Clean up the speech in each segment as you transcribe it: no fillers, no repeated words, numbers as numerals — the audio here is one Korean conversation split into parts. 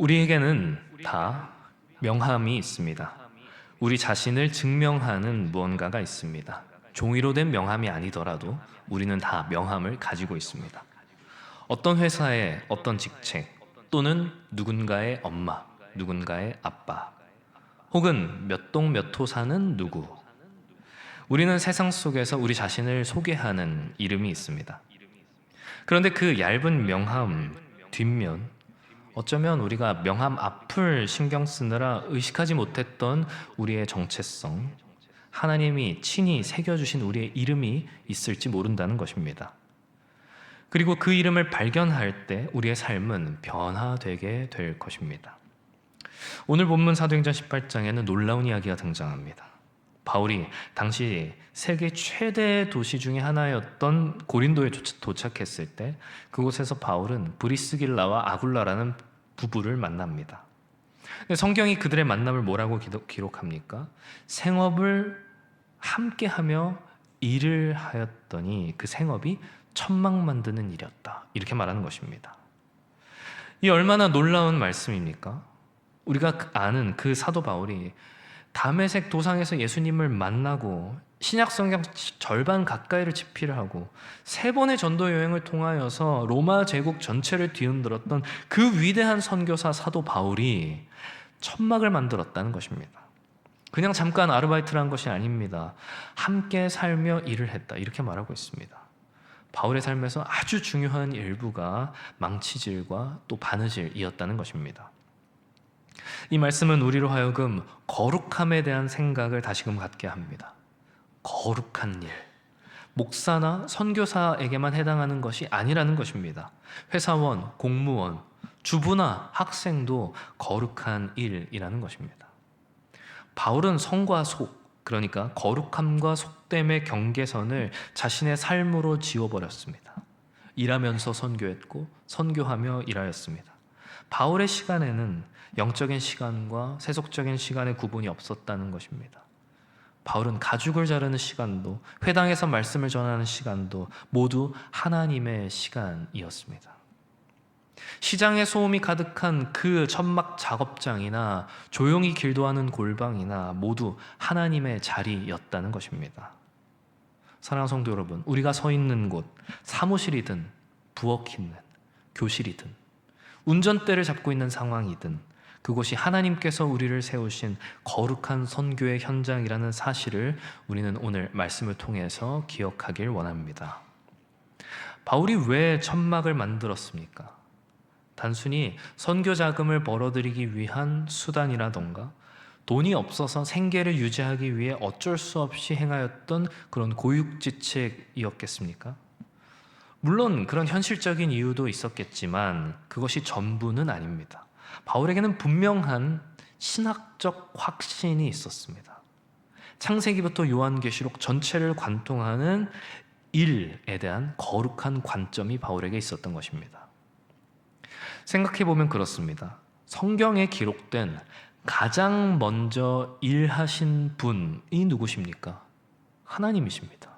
우리에게는 다 명함이 있습니다. 우리 자신을 증명하는 무언가가 있습니다. 종이로 된 명함이 아니더라도 우리는 다 명함을 가지고 있습니다. 어떤 회사의 어떤 직책, 또는 누군가의 엄마, 누군가의 아빠, 혹은 몇 동 몇 호 사는 누구. 우리는 세상 속에서 우리 자신을 소개하는 이름이 있습니다. 그런데 그 얇은 명함 뒷면, 어쩌면 우리가 명함 앞을 신경 쓰느라 의식하지 못했던 우리의 정체성, 하나님이 친히 새겨주신 우리의 이름이 있을지 모른다는 것입니다. 그리고 그 이름을 발견할 때 우리의 삶은 변화되게 될 것입니다. 오늘 본문 사도행전 18장에는 놀라운 이야기가 등장합니다. 바울이 당시 세계 최대 도시 중에 하나였던 고린도에 도착했을 때 그곳에서 바울은 브리스길라와 아굴라라는 부부를 만납니다. 성경이 그들의 만남을 뭐라고 기록합니까? 생업을 함께하며 일을 하였더니 그 생업이 천막 만드는 일이었다, 이렇게 말하는 것입니다. 이 얼마나 놀라운 말씀입니까? 우리가 아는 그 사도 바울이 다메섹 도상에서 예수님을 만나고 신약 성경 절반 가까이를 집필을 하고 3번의 전도 여행을 통하여서 로마 제국 전체를 뒤흔들었던 그 위대한 선교사 사도 바울이 천막을 만들었다는 것입니다. 그냥 잠깐 아르바이트를 한 것이 아닙니다. 함께 살며 일을 했다, 이렇게 말하고 있습니다. 바울의 삶에서 아주 중요한 일부가 망치질과 또 바느질이었다는 것입니다. 이 말씀은 우리로 하여금 거룩함에 대한 생각을 다시금 갖게 합니다. 거룩한 일, 목사나 선교사에게만 해당하는 것이 아니라는 것입니다. 회사원, 공무원, 주부나 학생도 거룩한 일이라는 것입니다. 바울은 성과 속, 그러니까 거룩함과 속됨의 경계선을 자신의 삶으로 지워버렸습니다. 일하면서 선교했고 선교하며 일하였습니다. 바울의 시간에는 영적인 시간과 세속적인 시간의 구분이 없었다는 것입니다. 바울은 가죽을 자르는 시간도, 회당에서 말씀을 전하는 시간도 모두 하나님의 시간이었습니다. 시장의 소음이 가득한 그 천막 작업장이나 조용히 길도하는 골방이나 모두 하나님의 자리였다는 것입니다. 사랑하는 성도 여러분, 우리가 서 있는 곳, 사무실이든 부엌이든 교실이든 운전대를 잡고 있는 상황이든 그곳이 하나님께서 우리를 세우신 거룩한 선교의 현장이라는 사실을 우리는 오늘 말씀을 통해서 기억하길 원합니다. 바울이 왜 천막을 만들었습니까? 단순히 선교 자금을 벌어들이기 위한 수단이라던가 돈이 없어서 생계를 유지하기 위해 어쩔 수 없이 행하였던 그런 고육지책이었겠습니까? 물론 그런 현실적인 이유도 있었겠지만 그것이 전부는 아닙니다. 바울에게는 분명한 신학적 확신이 있었습니다. 창세기부터 요한계시록 전체를 관통하는 일에 대한 거룩한 관점이 바울에게 있었던 것입니다. 생각해보면 그렇습니다. 성경에 기록된 가장 먼저 일하신 분이 누구십니까? 하나님이십니다.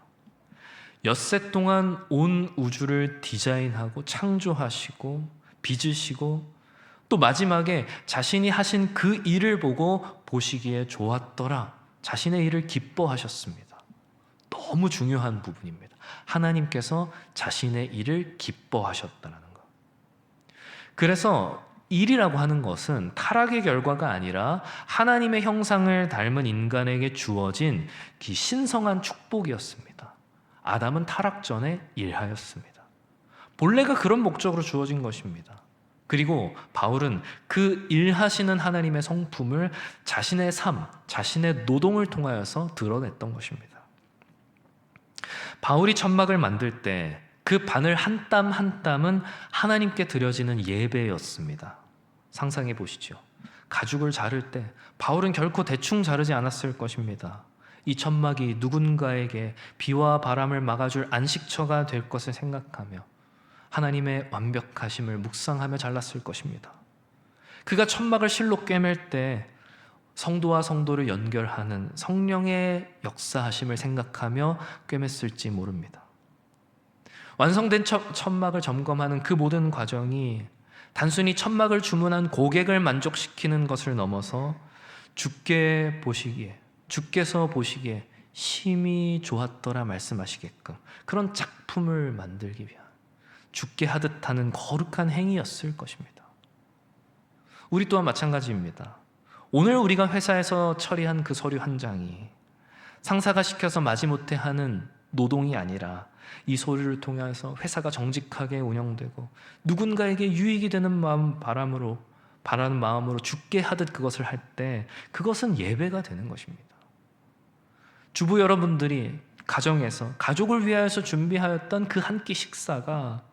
엿새 동안 온 우주를 디자인하고 창조하시고 빚으시고 또 마지막에 자신이 하신 그 일을 보고 보시기에 좋았더라, 자신의 일을 기뻐하셨습니다. 너무 중요한 부분입니다. 하나님께서 자신의 일을 기뻐하셨다는 것. 그래서 일이라고 하는 것은 타락의 결과가 아니라 하나님의 형상을 닮은 인간에게 주어진 그 신성한 축복이었습니다. 아담은 타락 전에 일하였습니다. 본래가 그런 목적으로 주어진 것입니다. 그리고 바울은 그 일하시는 하나님의 성품을 자신의 삶, 자신의 노동을 통하여서 드러냈던 것입니다. 바울이 천막을 만들 때 그 바늘 한 땀 한 땀은 하나님께 드려지는 예배였습니다. 상상해 보시죠. 가죽을 자를 때 바울은 결코 대충 자르지 않았을 것입니다. 이 천막이 누군가에게 비와 바람을 막아줄 안식처가 될 것을 생각하며 하나님의 완벽하심을 묵상하며 잘랐을 것입니다. 그가 천막을 실로 꿰맬 때 성도와 성도를 연결하는 성령의 역사하심을 생각하며 꿰맸을지 모릅니다. 완성된 천막을 점검하는 그 모든 과정이 단순히 천막을 주문한 고객을 만족시키는 것을 넘어서 주께서 보시기에 심히 좋았더라 말씀하시게끔 그런 작품을 만들기 위한 주께 하듯 하는 거룩한 행위였을 것입니다. 우리 또한 마찬가지입니다. 오늘 우리가 회사에서 처리한 그 서류 한 장이 상사가 시켜서 마지못해 하는 노동이 아니라 이 서류를 통해서 회사가 정직하게 운영되고 누군가에게 유익이 되는 바라는 마음으로 주께 하듯 그것을 할 때 그것은 예배가 되는 것입니다. 주부 여러분들이 가정에서 가족을 위하여서 준비하였던 그 한 끼 식사가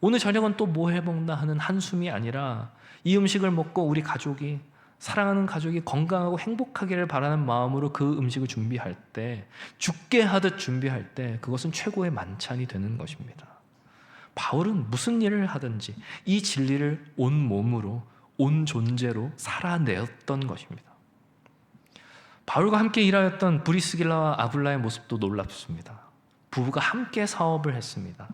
오늘 저녁은 또 뭐 해먹나 하는 한숨이 아니라 이 음식을 먹고 우리 가족이 사랑하는 가족이 건강하고 행복하기를 바라는 마음으로 그 음식을 준비할 때 주께 하듯 준비할 때 그것은 최고의 만찬이 되는 것입니다. 바울은 무슨 일을 하든지 이 진리를 온 몸으로 온 존재로 살아내었던 것입니다. 바울과 함께 일하였던 브리스길라와 아굴라의 모습도 놀랍습니다. 부부가 함께 사업을 했습니다.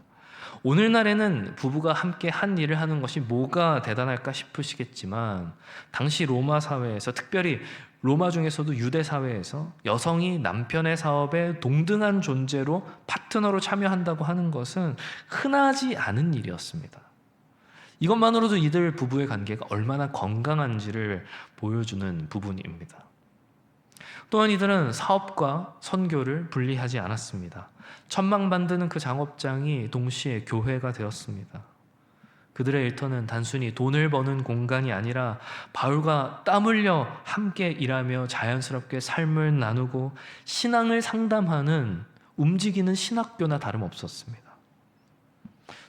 오늘날에는 부부가 함께 한 일을 하는 것이 뭐가 대단할까 싶으시겠지만 당시 로마 사회에서, 특별히 로마 중에서도 유대 사회에서 여성이 남편의 사업에 동등한 존재로 파트너로 참여한다고 하는 것은 흔하지 않은 일이었습니다. 이것만으로도 이들 부부의 관계가 얼마나 건강한지를 보여주는 부분입니다. 또한 이들은 사업과 선교를 분리하지 않았습니다. 천막 만드는 그 작업장이 동시에 교회가 되었습니다. 그들의 일터는 단순히 돈을 버는 공간이 아니라 바울과 땀 흘려 함께 일하며 자연스럽게 삶을 나누고 신앙을 상담하는 움직이는 신학교나 다름없었습니다.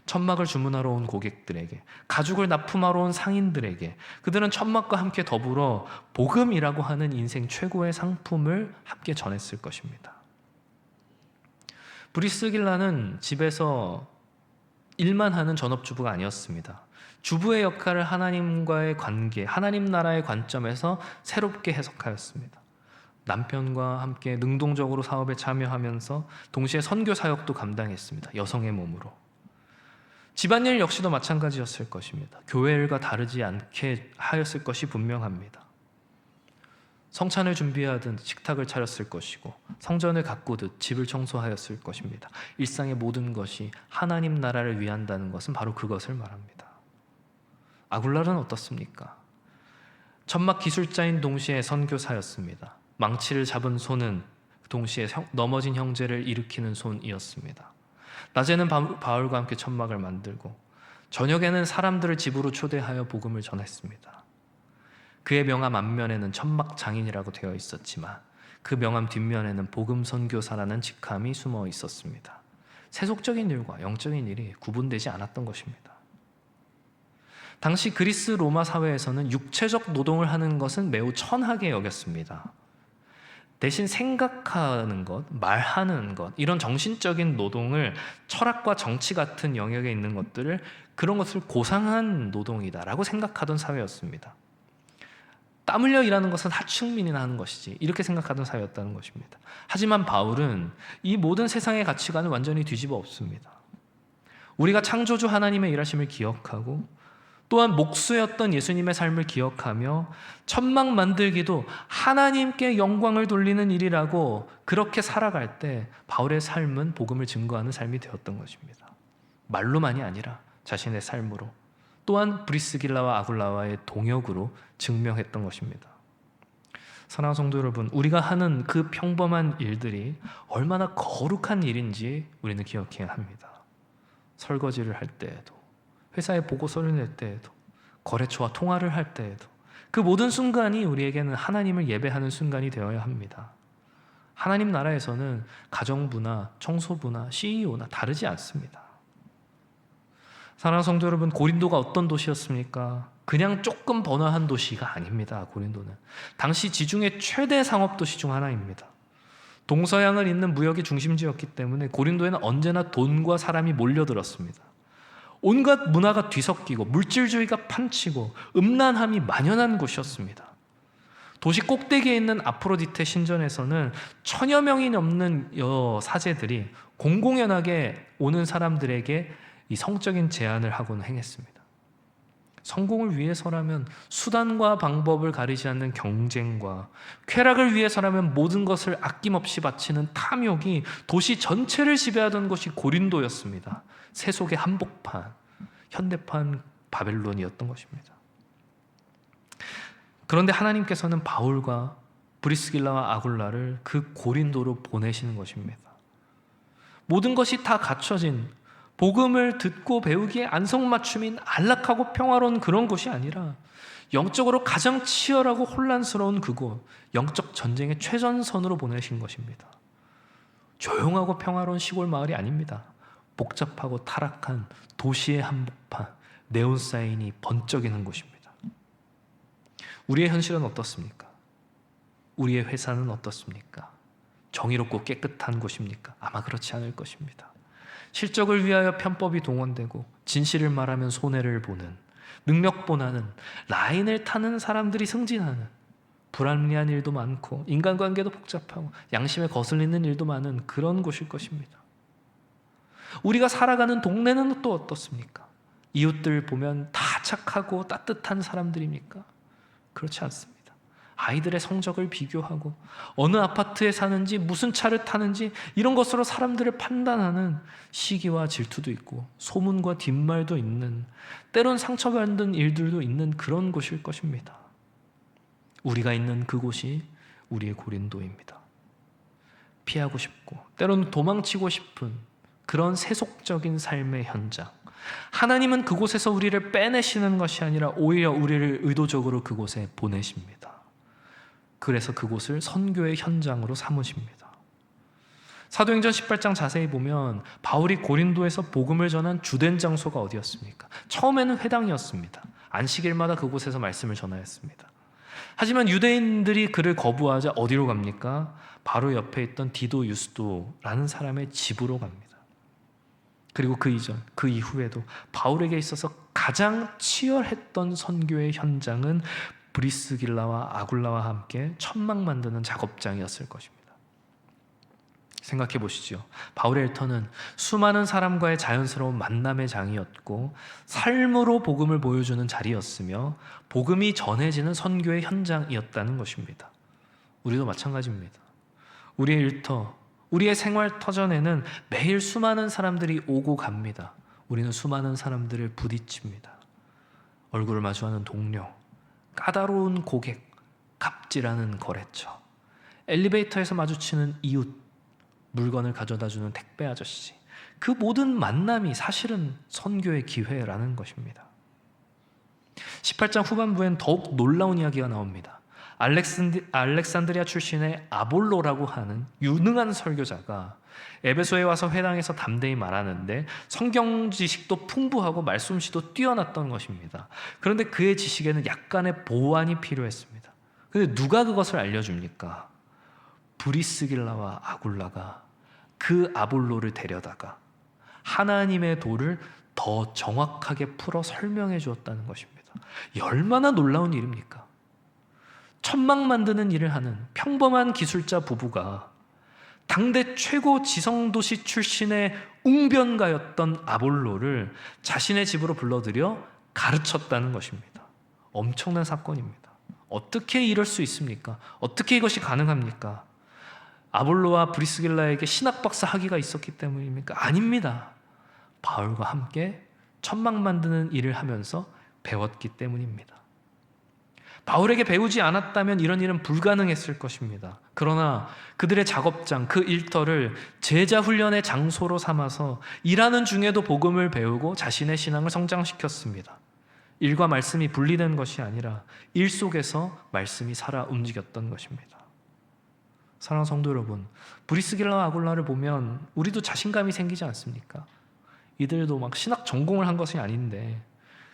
천막을 주문하러 온 고객들에게, 가죽을 납품하러 온 상인들에게 그들은 천막과 함께 더불어 복음이라고 하는 인생 최고의 상품을 함께 전했을 것입니다. 브리스길라는 집에서 일만 하는 전업주부가 아니었습니다. 주부의 역할을 하나님과의 관계, 하나님 나라의 관점에서 새롭게 해석하였습니다. 남편과 함께 능동적으로 사업에 참여하면서 동시에 선교 사역도 감당했습니다. 여성의 몸으로. 집안일 역시도 마찬가지였을 것입니다. 교회 일과 다르지 않게 하였을 것이 분명합니다. 성찬을 준비하듯 식탁을 차렸을 것이고 성전을 가꾸듯 집을 청소하였을 것입니다. 일상의 모든 것이 하나님 나라를 위한다는 것은 바로 그것을 말합니다. 아굴라는 어떻습니까? 천막 기술자인 동시에 선교사였습니다. 망치를 잡은 손은 동시에 넘어진 형제를 일으키는 손이었습니다. 낮에는 바울과 함께 천막을 만들고 저녁에는 사람들을 집으로 초대하여 복음을 전했습니다. 그의 명함 앞면에는 천막 장인이라고 되어 있었지만 그 명함 뒷면에는 복음 선교사라는 직함이 숨어 있었습니다. 세속적인 일과 영적인 일이 구분되지 않았던 것입니다. 당시 그리스 로마 사회에서는 육체적 노동을 하는 것은 매우 천하게 여겼습니다. 대신 생각하는 것, 말하는 것, 이런 정신적인 노동을 철학과 정치 같은 영역에 있는 것들을 그런 것을 고상한 노동이다라고 생각하던 사회였습니다. 땀 흘려 일하는 것은 하층민이나 하는 것이지 이렇게 생각하던 사회였다는 것입니다. 하지만 바울은 이 모든 세상의 가치관을 완전히 뒤집어 엎습니다. 우리가 창조주 하나님의 일하심을 기억하고 또한 목수였던 예수님의 삶을 기억하며 천막 만들기도 하나님께 영광을 돌리는 일이라고 그렇게 살아갈 때 바울의 삶은 복음을 증거하는 삶이 되었던 것입니다. 말로만이 아니라 자신의 삶으로 또한 브리스길라와 아굴라와의 동역으로 증명했던 것입니다. 사랑하는 성도 여러분, 우리가 하는 그 평범한 일들이 얼마나 거룩한 일인지 우리는 기억해야 합니다. 설거지를 할 때에도, 회사에 보고서를 낼 때에도, 거래처와 통화를 할 때에도 그 모든 순간이 우리에게는 하나님을 예배하는 순간이 되어야 합니다. 하나님 나라에서는 가정부나 청소부나 CEO나 다르지 않습니다. 사랑하는 성도 여러분, 고린도가 어떤 도시였습니까? 그냥 조금 번화한 도시가 아닙니다. 고린도는 당시 지중해 최대 상업도시 중 하나입니다. 동서양을 잇는 무역의 중심지였기 때문에 고린도에는 언제나 돈과 사람이 몰려들었습니다. 온갖 문화가 뒤섞이고 물질주의가 판치고 음란함이 만연한 곳이었습니다. 도시 꼭대기에 있는 아프로디테 신전에서는 1000여 명이 넘는 사제들이 공공연하게 오는 사람들에게 이 성적인 제안을 하곤 행했습니다. 성공을 위해서라면 수단과 방법을 가리지 않는 경쟁과, 쾌락을 위해서라면 모든 것을 아낌없이 바치는 탐욕이 도시 전체를 지배하던 곳이 고린도였습니다. 세속의 한복판, 현대판 바벨론이었던 것입니다. 그런데 하나님께서는 바울과 브리스길라와 아굴라를 그 고린도로 보내시는 것입니다. 모든 것이 다 갖춰진, 복음을 듣고 배우기에 안성맞춤인 안락하고 평화로운 그런 곳이 아니라 영적으로 가장 치열하고 혼란스러운 그곳, 영적 전쟁의 최전선으로 보내신 것입니다. 조용하고 평화로운 시골 마을이 아닙니다. 복잡하고 타락한 도시의 한복판, 네온 사인이 번쩍이는 곳입니다. 우리의 현실은 어떻습니까? 우리의 회사는 어떻습니까? 정의롭고 깨끗한 곳입니까? 아마 그렇지 않을 것입니다. 실적을 위하여 편법이 동원되고 진실을 말하면 손해를 보는, 능력보다는 라인을 타는 사람들이 승진하는, 불합리한 일도 많고 인간관계도 복잡하고 양심에 거슬리는 일도 많은 그런 곳일 것입니다. 우리가 살아가는 동네는 또 어떻습니까? 이웃들 보면 다 착하고 따뜻한 사람들입니까? 그렇지 않습니다. 아이들의 성적을 비교하고 어느 아파트에 사는지 무슨 차를 타는지 이런 것으로 사람들을 판단하는 시기와 질투도 있고 소문과 뒷말도 있는, 때론 상처받는 일들도 있는 그런 곳일 것입니다. 우리가 있는 그곳이 우리의 고린도입니다. 피하고 싶고 때로는 도망치고 싶은 그런 세속적인 삶의 현장, 하나님은 그곳에서 우리를 빼내시는 것이 아니라 오히려 우리를 의도적으로 그곳에 보내십니다. 그래서 그곳을 선교의 현장으로 삼으십니다. 사도행전 18장 자세히 보면 바울이 고린도에서 복음을 전한 주된 장소가 어디였습니까? 처음에는 회당이었습니다. 안식일마다 그곳에서 말씀을 전하였습니다. 하지만 유대인들이 그를 거부하자 어디로 갑니까? 바로 옆에 있던 디도 유스도라는 사람의 집으로 갑니다. 그리고 그 이전, 그 이후에도 바울에게 있어서 가장 치열했던 선교의 현장은 브리스길라와 아굴라와 함께 천막 만드는 작업장이었을 것입니다. 생각해 보시죠. 바울의 일터는 수많은 사람과의 자연스러운 만남의 장이었고 삶으로 복음을 보여주는 자리였으며 복음이 전해지는 선교의 현장이었다는 것입니다. 우리도 마찬가지입니다. 우리의 일터, 우리의 생활 터전에는 매일 수많은 사람들이 오고 갑니다. 우리는 수많은 사람들을 부딪힙니다. 얼굴을 마주하는 동료, 까다로운 고객, 갑질하는 거래처, 엘리베이터에서 마주치는 이웃, 물건을 가져다주는 택배 아저씨, 그 모든 만남이 사실은 선교의 기회라는 것입니다. 18장 후반부엔 더욱 놀라운 이야기가 나옵니다. 알렉산드리아 출신의 아볼로라고 하는 유능한 설교자가 에베소에 와서 회당에서 담대히 말하는데 성경 지식도 풍부하고 말솜씨도 뛰어났던 것입니다. 그런데 그의 지식에는 약간의 보완이 필요했습니다. 그런데 누가 그것을 알려줍니까? 브리스길라와 아굴라가 그 아볼로를 데려다가 하나님의 도를 더 정확하게 풀어 설명해 주었다는 것입니다. 얼마나 놀라운 일입니까? 천막 만드는 일을 하는 평범한 기술자 부부가 당대 최고 지성도시 출신의 웅변가였던 아볼로를 자신의 집으로 불러들여 가르쳤다는 것입니다. 엄청난 사건입니다. 어떻게 이럴 수 있습니까? 어떻게 이것이 가능합니까? 아볼로와 브리스길라에게 신학박사 학위가 있었기 때문입니까? 아닙니다. 바울과 함께 천막 만드는 일을 하면서 배웠기 때문입니다. 바울에게 배우지 않았다면 이런 일은 불가능했을 것입니다. 그러나 그들의 작업장, 그 일터를 제자 훈련의 장소로 삼아서 일하는 중에도 복음을 배우고 자신의 신앙을 성장시켰습니다. 일과 말씀이 분리된 것이 아니라 일 속에서 말씀이 살아 움직였던 것입니다. 사랑하는 성도 여러분, 브리스길라와 아굴라를 보면 우리도 자신감이 생기지 않습니까? 이들도 막 신학 전공을 한 것이 아닌데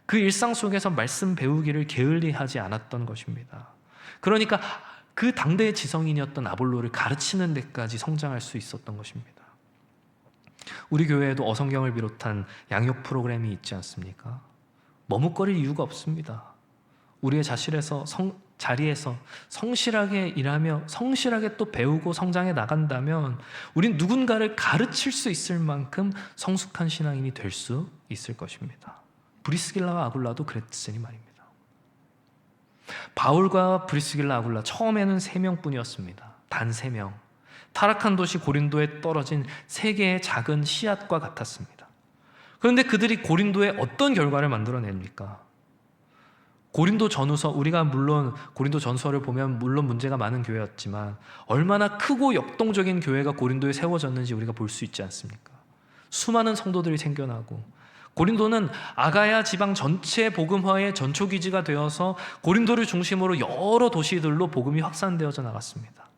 그 일상 속에서 말씀 배우기를 게을리하지 않았던 것입니다. 그러니까 그 당대의 지성인이었던 아볼로를 가르치는 데까지 성장할 수 있었던 것입니다. 우리 교회에도 어성경을 비롯한 양육 프로그램이 있지 않습니까? 머뭇거릴 이유가 없습니다. 우리의 자리에서 성실하게 일하며 성실하게 또 배우고 성장해 나간다면 우린 누군가를 가르칠 수 있을 만큼 성숙한 신앙인이 될 수 있을 것입니다. 브리스길라와 아굴라도 그랬으니 말입니다. 바울과 브리스길라, 아굴라 처음에는 3명뿐이었습니다. 단 3명. 타락한 도시 고린도에 떨어진 3개의 작은 씨앗과 같았습니다. 그런데 그들이 고린도에 어떤 결과를 만들어냅니까? 고린도 전후서, 우리가 물론 고린도 전서를 보면 물론 문제가 많은 교회였지만 얼마나 크고 역동적인 교회가 고린도에 세워졌는지 우리가 볼 수 있지 않습니까? 수많은 성도들이 생겨나고, 고린도는 아가야 지방 전체 복음화의 전초기지가 되어서 고린도를 중심으로 여러 도시들로 복음이 확산되어져 나갔습니다.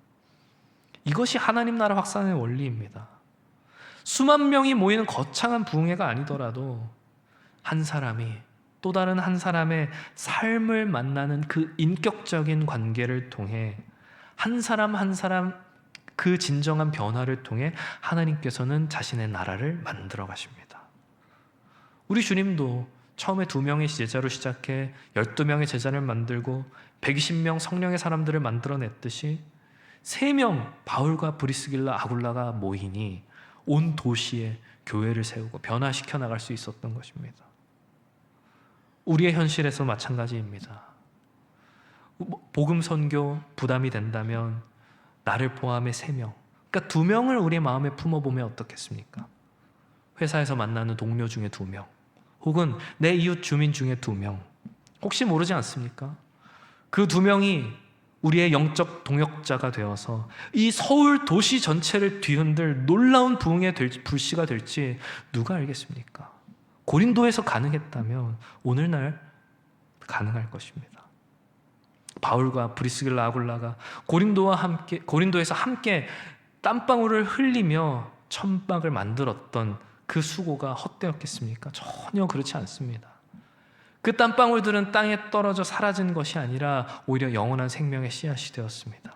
이것이 하나님 나라 확산의 원리입니다. 수만 명이 모이는 거창한 부흥회가 아니더라도 한 사람이 또 다른 한 사람의 삶을 만나는 그 인격적인 관계를 통해 한 사람 한 사람 그 진정한 변화를 통해 하나님께서는 자신의 나라를 만들어 가십니다. 우리 주님도 처음에 2명의 제자로 시작해 12명의 제자를 만들고 120명 성령의 사람들을 만들어냈듯이 3명 바울과 브리스길라, 아굴라가 모이니 온 도시에 교회를 세우고 변화시켜 나갈 수 있었던 것입니다. 우리의 현실에서 마찬가지입니다. 복음 선교 부담이 된다면 나를 포함해 3명, 그러니까 2명을 우리의 마음에 품어보면 어떻겠습니까? 회사에서 만나는 동료 중에 2명, 혹은 내 이웃 주민 중에 2명, 혹시 모르지 않습니까? 그 2명이 우리의 영적 동역자가 되어서 이 서울 도시 전체를 뒤흔들 놀라운 부흥의 불씨가 될지 누가 알겠습니까? 고린도에서 가능했다면 오늘날 가능할 것입니다. 바울과 브리스길라, 아굴라가 고린도에서 함께 땀방울을 흘리며 천막을 만들었던 그 수고가 헛되었겠습니까? 전혀 그렇지 않습니다. 그 땀방울들은 땅에 떨어져 사라진 것이 아니라 오히려 영원한 생명의 씨앗이 되었습니다.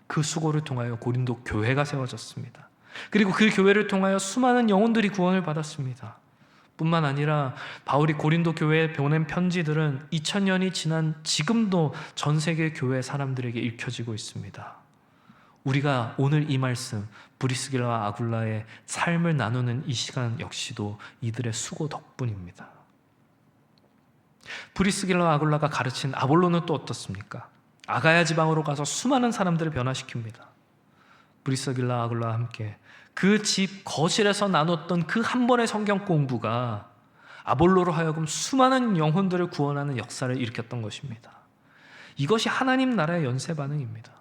그 수고를 통하여 고린도 교회가 세워졌습니다. 그리고 그 교회를 통하여 수많은 영혼들이 구원을 받았습니다. 뿐만 아니라 바울이 고린도 교회에 보낸 편지들은 2000년이 지난 지금도 전 세계 교회 사람들에게 읽혀지고 있습니다. 우리가 오늘 이 말씀, 브리스길라와 아굴라의 삶을 나누는 이 시간 역시도 이들의 수고 덕분입니다. 브리스길라와 아굴라가 가르친 아볼로는 또 어떻습니까? 아가야 지방으로 가서 수많은 사람들을 변화시킵니다. 브리스길라와 아굴라와 함께 그 집 거실에서 나눴던 그 한 번의 성경 공부가 아볼로로 하여금 수많은 영혼들을 구원하는 역사를 일으켰던 것입니다. 이것이 하나님 나라의 연쇄 반응입니다.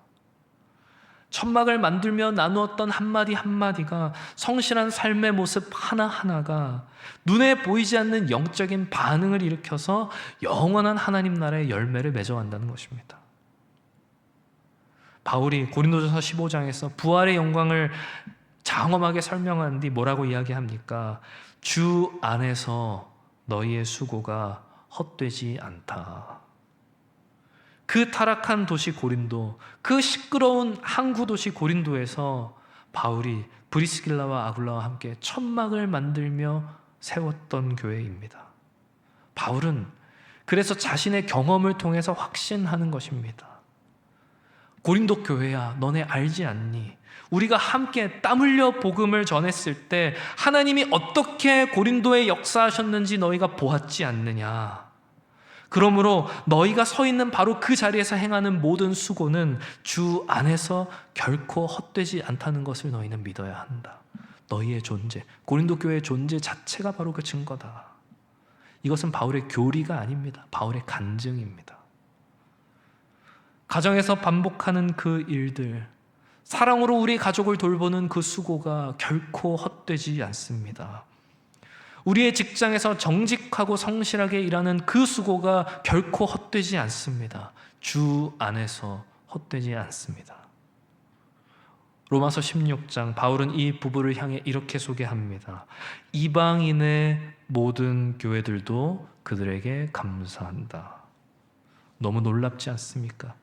천막을 만들며 나누었던 한마디 한마디가, 성실한 삶의 모습 하나하나가 눈에 보이지 않는 영적인 반응을 일으켜서 영원한 하나님 나라의 열매를 맺어간다는 것입니다. 바울이 고린도전서 15장에서 부활의 영광을 장엄하게 설명한 뒤 뭐라고 이야기합니까? 주 안에서 너희의 수고가 헛되지 않다. 그 타락한 도시 고린도, 그 시끄러운 항구 도시 고린도에서 바울이 브리스길라와 아굴라와 함께 천막을 만들며 세웠던 교회입니다. 바울은 그래서 자신의 경험을 통해서 확신하는 것입니다. 고린도 교회야, 너네 알지 않니? 우리가 함께 땀 흘려 복음을 전했을 때 하나님이 어떻게 고린도에 역사하셨는지 너희가 보았지 않느냐? 그러므로 너희가 서 있는 바로 그 자리에서 행하는 모든 수고는 주 안에서 결코 헛되지 않다는 것을 너희는 믿어야 한다. 너희의 존재, 고린도 교회의 존재 자체가 바로 그 증거다. 이것은 바울의 교리가 아닙니다. 바울의 간증입니다. 가정에서 반복하는 그 일들, 사랑으로 우리 가족을 돌보는 그 수고가 결코 헛되지 않습니다. 우리의 직장에서 정직하고 성실하게 일하는 그 수고가 결코 헛되지 않습니다. 주 안에서 헛되지 않습니다. 로마서 16장, 바울은 이 부부를 향해 이렇게 소개합니다. 이방인의 모든 교회들도 그들에게 감사한다. 너무 놀랍지 않습니까?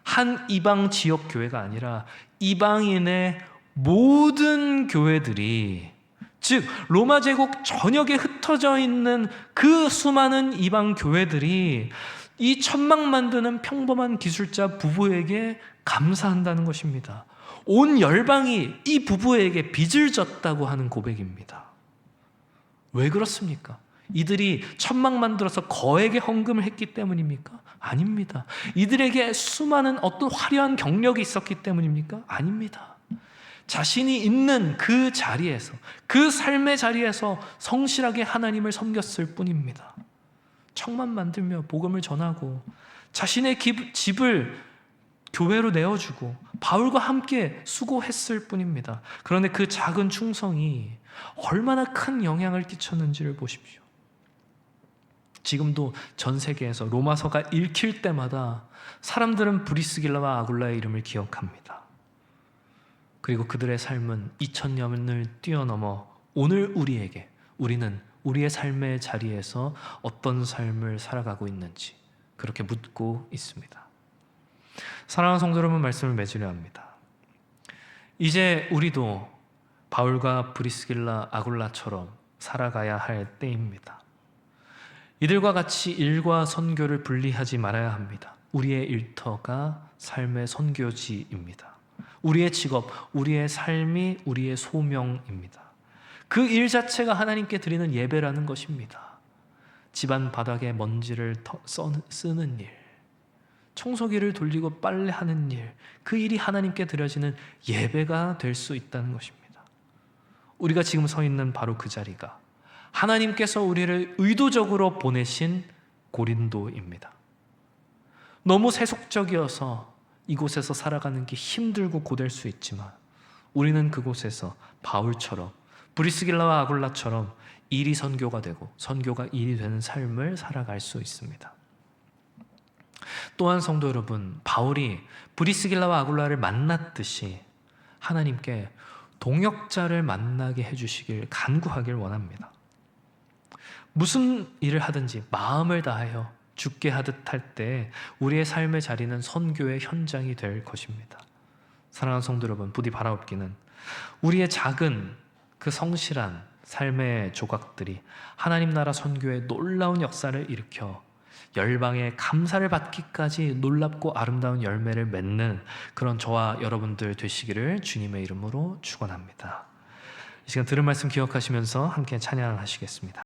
한 이방 지역 교회가 아니라 이방인의 모든 교회들이, 즉 로마 제국 전역에 흩어져 있는 그 수많은 이방 교회들이 이 천막 만드는 평범한 기술자 부부에게 감사한다는 것입니다. 온 열방이 이 부부에게 빚을 졌다고 하는 고백입니다. 왜 그렇습니까? 이들이 천막 만들어서 거액의 헌금을 했기 때문입니까? 아닙니다. 이들에게 수많은 어떤 화려한 경력이 있었기 때문입니까? 아닙니다. 자신이 있는 그 자리에서, 그 삶의 자리에서 성실하게 하나님을 섬겼을 뿐입니다. 청만 만들며 복음을 전하고 자신의 집을 교회로 내어주고 바울과 함께 수고했을 뿐입니다. 그런데 그 작은 충성이 얼마나 큰 영향을 끼쳤는지를 보십시오. 지금도 전 세계에서 로마서가 읽힐 때마다 사람들은 브리스길라와 아굴라의 이름을 기억합니다. 그리고 그들의 삶은 2000년을 뛰어넘어 오늘 우리는 우리의 삶의 자리에서 어떤 삶을 살아가고 있는지 그렇게 묻고 있습니다. 사랑하는 성도 여러분, 말씀을 맺으려 합니다. 이제 우리도 바울과 브리스길라, 아굴라처럼 살아가야 할 때입니다. 이들과 같이 일과 선교를 분리하지 말아야 합니다. 우리의 일터가 삶의 선교지입니다. 우리의 직업, 우리의 삶이 우리의 소명입니다. 그 일 자체가 하나님께 드리는 예배라는 것입니다. 집안 바닥에 먼지를 쓰는 일, 청소기를 돌리고 빨래하는 일, 그 일이 하나님께 드려지는 예배가 될 수 있다는 것입니다. 우리가 지금 서 있는 바로 그 자리가 하나님께서 우리를 의도적으로 보내신 고린도입니다. 너무 세속적이어서 이곳에서 살아가는 게 힘들고 고될 수 있지만 우리는 그곳에서 바울처럼 브리스길라와 아굴라처럼 일이 선교가 되고 선교가 일이 되는 삶을 살아갈 수 있습니다. 또한 성도 여러분, 바울이 브리스길라와 아굴라를 만났듯이 하나님께 동역자를 만나게 해주시길 간구하길 원합니다. 무슨 일을 하든지 마음을 다하여 죽게 하듯 할 때 우리의 삶의 자리는 선교의 현장이 될 것입니다. 사랑하는 성도 여러분, 부디 바라옵기는 우리의 작은 그 성실한 삶의 조각들이 하나님 나라 선교의 놀라운 역사를 일으켜 열방의 감사를 받기까지 놀랍고 아름다운 열매를 맺는 그런 저와 여러분들 되시기를 주님의 이름으로 축원합니다. 이 시간 들은 말씀 기억하시면서 함께 찬양을 하시겠습니다.